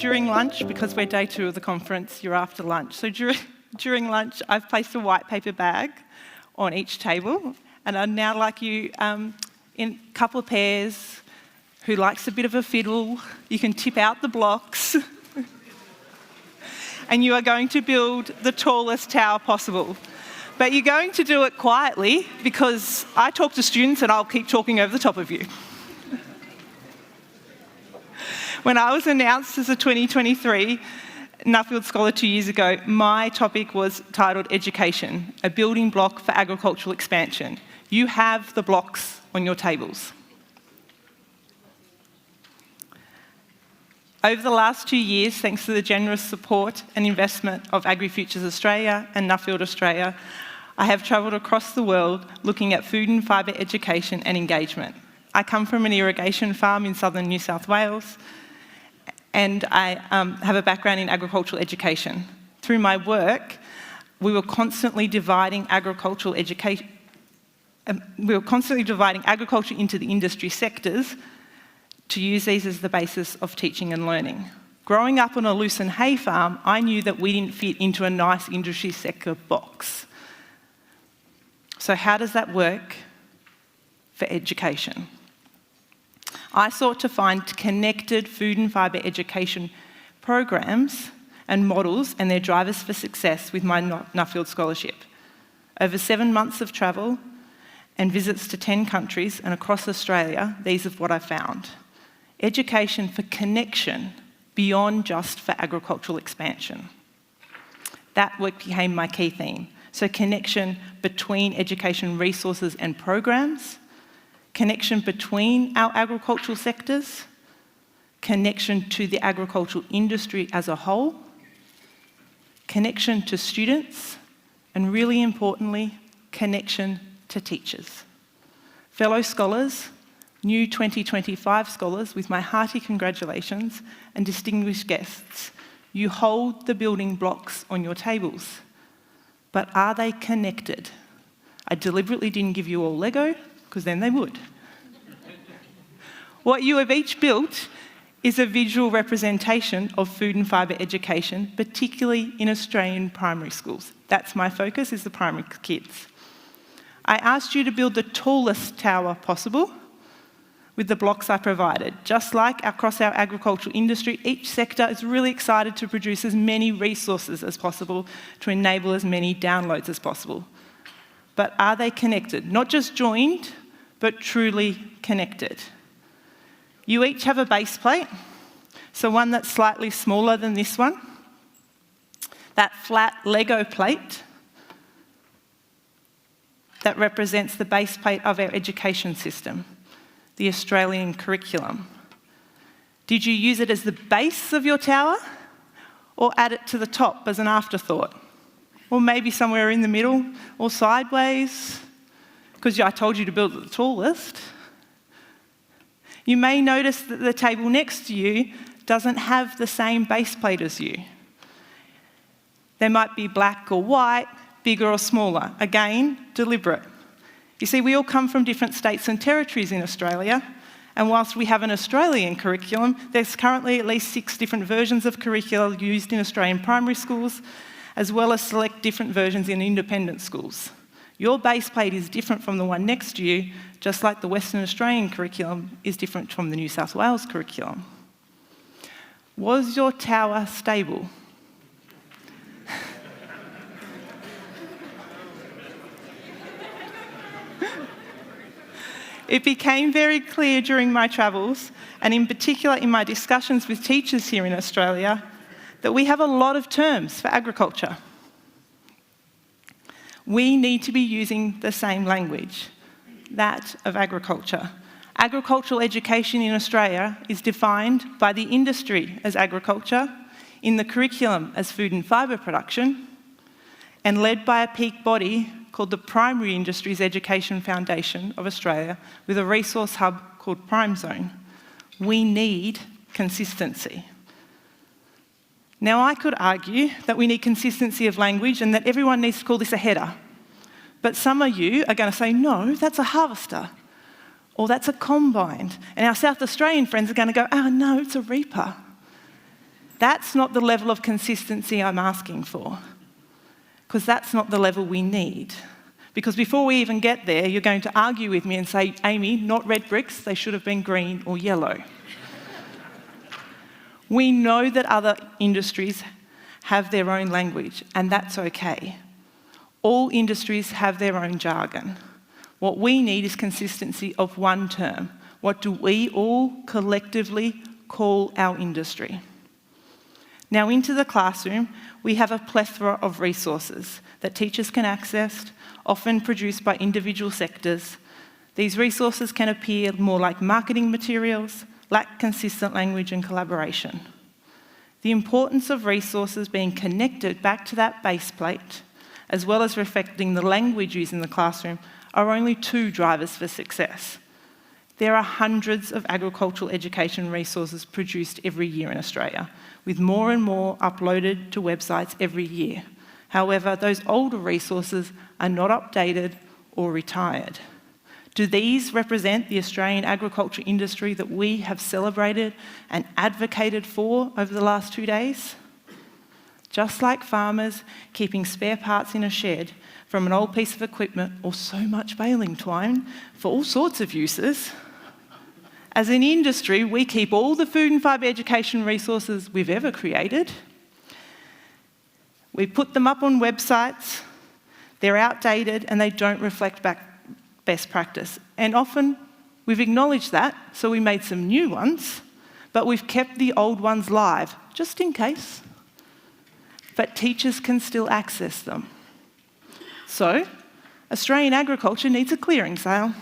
during lunch, because we're day 2 of the conference, you're after lunch. So during lunch, I've placed a white paper bag on each table, and I'd now like you, in a couple of pairs, who likes a bit of a fiddle, you can tip out the blocks, and you are going to build the tallest tower possible. But you're going to do it quietly, because I talk to students and I'll keep talking over the top of you. When I was announced as a 2023 Nuffield Scholar 2 years ago, my topic was titled Education, a building block for agricultural expansion. You have the blocks on your tables. Over the last 2 years, thanks to the generous support and investment of AgriFutures Australia and Nuffield Australia, I have travelled across the world looking at food and fibre education and engagement. I come from an irrigation farm in southern New South Wales, and I have a background in agricultural education. Through my work, we were constantly dividing agriculture into the industry sectors to use these as the basis of teaching and learning. Growing up on a lucerne hay farm, I knew that we didn't fit into a nice industry sector box. So how does that work for education? I sought to find connected food and fibre education programs and models and their drivers for success with my Nuffield Scholarship. Over 7 months of travel and visits to 10 countries and across Australia, these are what I found. Education for connection beyond just for agricultural expansion. That work became my key theme. So connection between education resources and programs, connection between our agricultural sectors, connection to the agricultural industry as a whole, connection to students, and really importantly, connection to teachers. Fellow scholars, new 2025 scholars, with my hearty congratulations, and distinguished guests, you hold the building blocks on your tables, but are they connected? I deliberately didn't give you all Lego, because then they would. What you have each built is a visual representation of food and fibre education, particularly in Australian primary schools. That's my focus, is the primary kids. I asked you to build the tallest tower possible with the blocks I provided. Just like across our agricultural industry, each sector is really excited to produce as many resources as possible to enable as many downloads as possible. But are they connected? Not just joined, but truly connected. You each have a base plate, so one that's slightly smaller than this one. That flat Lego plate that represents the base plate of our education system, the Australian curriculum. Did you use it as the base of your tower, or add it to the top as an afterthought? Or maybe somewhere in the middle, or sideways, because I told you to build it the tallest. You may notice that the table next to you doesn't have the same base plate as you. They might be black or white, bigger or smaller. Again, deliberate. You see, we all come from different states and territories in Australia, and whilst we have an Australian curriculum, there's currently at least 6 different versions of curricula used in Australian primary schools, as well as select different versions in independent schools. Your base plate is different from the one next to you, just like the Western Australian curriculum is different from the New South Wales curriculum. Was your tower stable? It became very clear during my travels, and in particular in my discussions with teachers here in Australia, that we have a lot of terms for agriculture. We need to be using the same language, that of agriculture. Agricultural education in Australia is defined by the industry as agriculture, in the curriculum as food and fibre production, and led by a peak body called the Primary Industries Education Foundation of Australia, with a resource hub called Prime Zone. We need consistency. Now, I could argue that we need consistency of language and that everyone needs to call this a header. But some of you are going to say, no, that's a harvester, or that's a combine. And our South Australian friends are going to go, oh, no, it's a reaper. That's not the level of consistency I'm asking for, because that's not the level we need. Because before we even get there, you're going to argue with me and say, Aimee, not red bricks, they should have been green or yellow. We know that other industries have their own language, and that's okay. All industries have their own jargon. What we need is consistency of one term. What do we all collectively call our industry? Now, into the classroom, we have a plethora of resources that teachers can access, often produced by individual sectors. These resources can appear more like marketing materials, lack consistent language and collaboration. The importance of resources being connected back to that base plate, as well as reflecting the language used in the classroom, are only two drivers for success. There are hundreds of agricultural education resources produced every year in Australia, with more and more uploaded to websites every year. However, those older resources are not updated or retired. Do these represent the Australian agriculture industry that we have celebrated and advocated for over the last 2 days? Just like farmers keeping spare parts in a shed from an old piece of equipment or so much baling twine for all sorts of uses, as an industry, we keep all the food and fibre education resources we've ever created. We put them up on websites, they're outdated and they don't reflect back best practice. And often we've acknowledged that, so we made some new ones, but we've kept the old ones live, just in case. But teachers can still access them. So, Australian agriculture needs a clearing sale.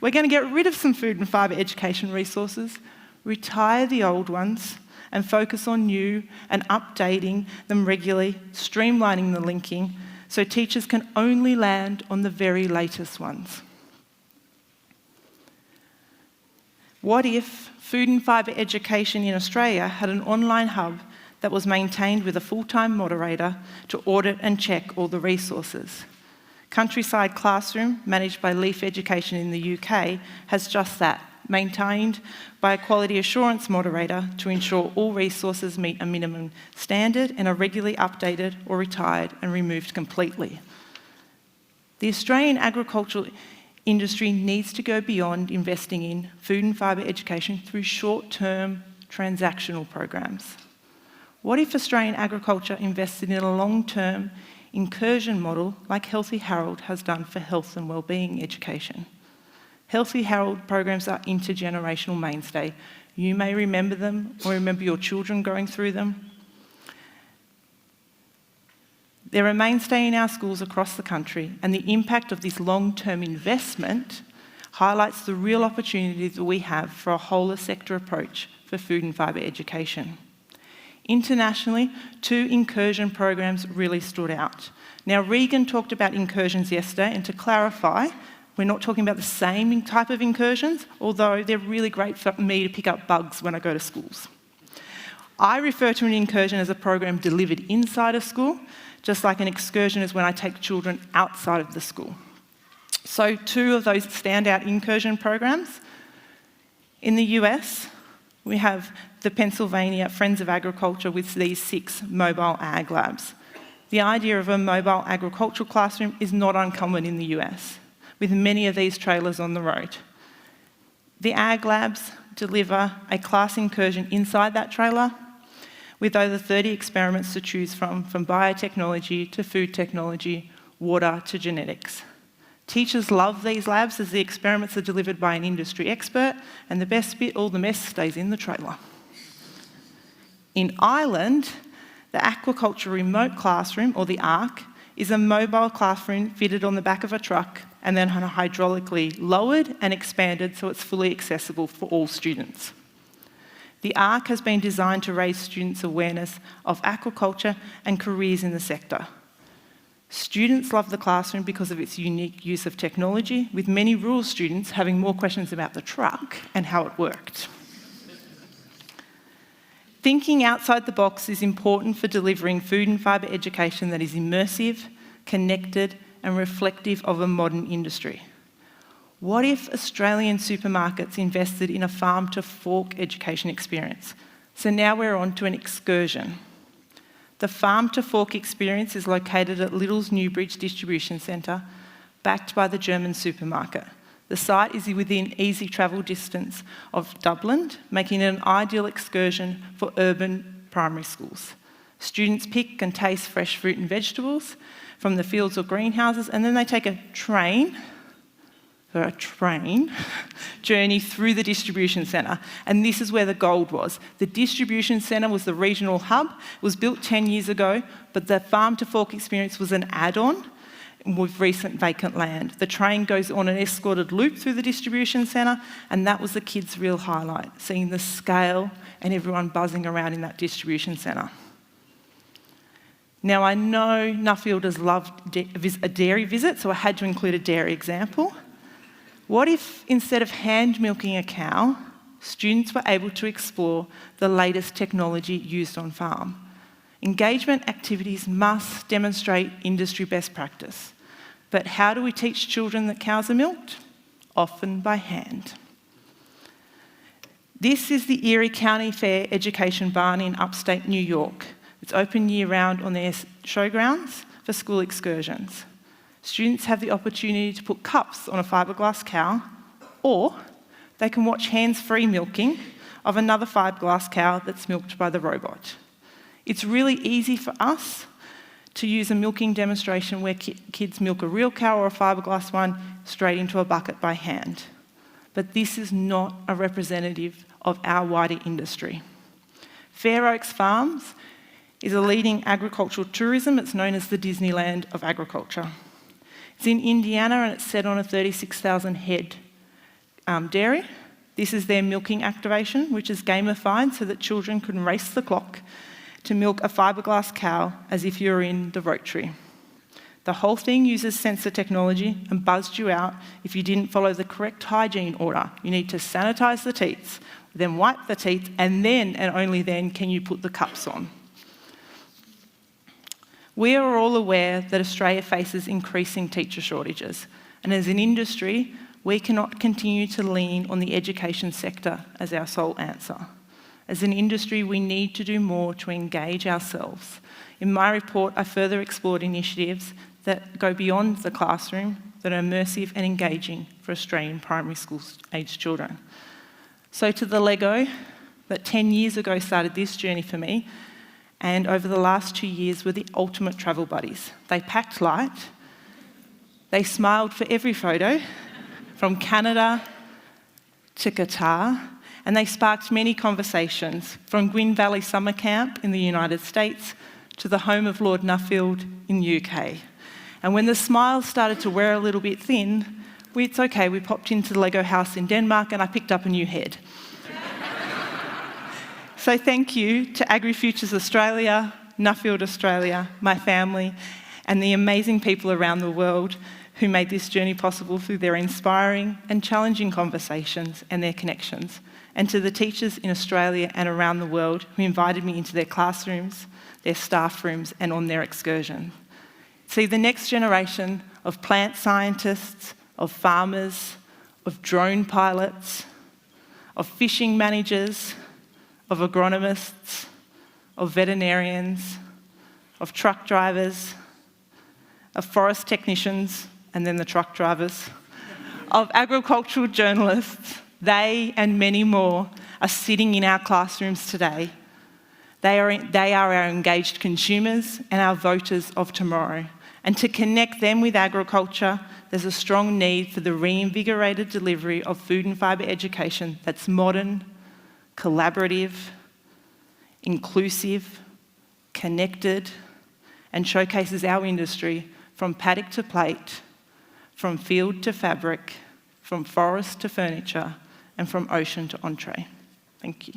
We're going to get rid of some food and fibre education resources, retire the old ones, and focus on new and updating them regularly, streamlining the linking, so teachers can only land on the very latest ones. What if food and fibre education in Australia had an online hub that was maintained with a full-time moderator to audit and check all the resources? Countryside Classroom, managed by Leaf Education in the UK, has just that, maintained by a quality assurance moderator to ensure all resources meet a minimum standard and are regularly updated or retired and removed completely. The Australian agricultural industry needs to go beyond investing in food and fibre education through short-term transactional programs. What if Australian agriculture invested in a long-term incursion model like Healthy Harold has done for health and wellbeing education? Healthy Harold programs are intergenerational mainstay. You may remember them or remember your children going through them. They're a mainstay in our schools across the country, and the impact of this long-term investment highlights the real opportunities that we have for a whole sector approach for food and fibre education. Internationally, 2 incursion programs really stood out. Now, Regan talked about incursions yesterday, and to clarify, we're not talking about the same type of incursions, although they're really great for me to pick up bugs when I go to schools. I refer to an incursion as a program delivered inside a school, just like an excursion is when I take children outside of the school. So 2 of those standout incursion programs. In the US, we have the Pennsylvania Friends of Agriculture with these 6 mobile ag labs. The idea of a mobile agricultural classroom is not uncommon in the US, with many of these trailers on the road. The ag labs deliver a class incursion inside that trailer with over 30 experiments to choose from biotechnology to food technology, water to genetics. Teachers love these labs as the experiments are delivered by an industry expert, and the best bit, all the mess stays in the trailer. In Ireland, the Aquaculture Remote Classroom, or the ARC, is a mobile classroom fitted on the back of a truck and then hydraulically lowered and expanded so it's fully accessible for all students. The ARC has been designed to raise students' awareness of aquaculture and careers in the sector. Students love the classroom because of its unique use of technology, with many rural students having more questions about the truck and how it worked. Thinking outside the box is important for delivering food and fibre education that is immersive, connected, and reflective of a modern industry. What if Australian supermarkets invested in a farm-to-fork education experience, So now we're on to an excursion. The Farm to Fork experience is located at Little's Newbridge Distribution Centre, backed by the German supermarket. The site is within easy travel distance of Dublin, making it an ideal excursion for urban primary schools. Students pick and taste fresh fruit and vegetables from the fields or greenhouses, and then they take a train journey through the distribution centre. And this is where the gold was. The distribution centre was the regional hub. It was built 10 years ago, but the Farm to Fork experience was an add-on with recent vacant land. The train goes on an escorted loop through the distribution centre, and that was the kids' real highlight, seeing the scale and everyone buzzing around in that distribution centre. Now, I know Nuffielders loved a dairy visit, so I had to include a dairy example. What if, instead of hand milking a cow, students were able to explore the latest technology used on farm? Engagement activities must demonstrate industry best practice. But how do we teach children that cows are milked? Often by hand. This is the Erie County Fair Education Barn in upstate New York. It's open year-round on their showgrounds for school excursions. Students have the opportunity to put cups on a fiberglass cow, or they can watch hands-free milking of another fiberglass cow that's milked by the robot. It's really easy for us to use a milking demonstration where kids milk a real cow or a fiberglass one straight into a bucket by hand. But this is not a representative of our wider industry. Fair Oaks Farms is a leading agricultural tourism. It's known as the Disneyland of agriculture. It's in Indiana and it's set on a 36,000 head dairy. This is their milking activation, which is gamified so that children can race the clock to milk a fiberglass cow as if you're in the Rotary. The whole thing uses sensor technology and buzzed you out if you didn't follow the correct hygiene order. You need to sanitise the teats, then wipe the teats, and then and only then can you put the cups on. We are all aware that Australia faces increasing teacher shortages, and as an industry, we cannot continue to lean on the education sector as our sole answer. As an industry, we need to do more to engage ourselves. In my report, I further explored initiatives that go beyond the classroom, that are immersive and engaging for Australian primary school-aged children. So to the Lego that 10 years ago started this journey for me, and over the last 2 years were the ultimate travel buddies. They packed light, they smiled for every photo, from Canada to Qatar, and they sparked many conversations, from Gwyn Valley Summer Camp in the United States to the home of Lord Nuffield in the UK. And when the smiles started to wear a little bit thin, it's okay, we popped into the Lego house in Denmark and I picked up a new head. So thank you to AgriFutures Australia, Nuffield Australia, my family, and the amazing people around the world who made this journey possible through their inspiring and challenging conversations and their connections. And to the teachers in Australia and around the world who invited me into their classrooms, their staff rooms, and on their excursion. See, the next generation of plant scientists, of farmers, of drone pilots, of fishing managers, of agronomists, of veterinarians, of truck drivers, of forest technicians, and then the truck drivers, of agricultural journalists, they and many more are sitting in our classrooms today. They are our engaged consumers and our voters of tomorrow. And to connect them with agriculture, there's a strong need for the reinvigorated delivery of food and fibre education that's modern, collaborative, inclusive, connected, and showcases our industry from paddock to plate, from field to fabric, from forest to furniture, and from ocean to entree. Thank you.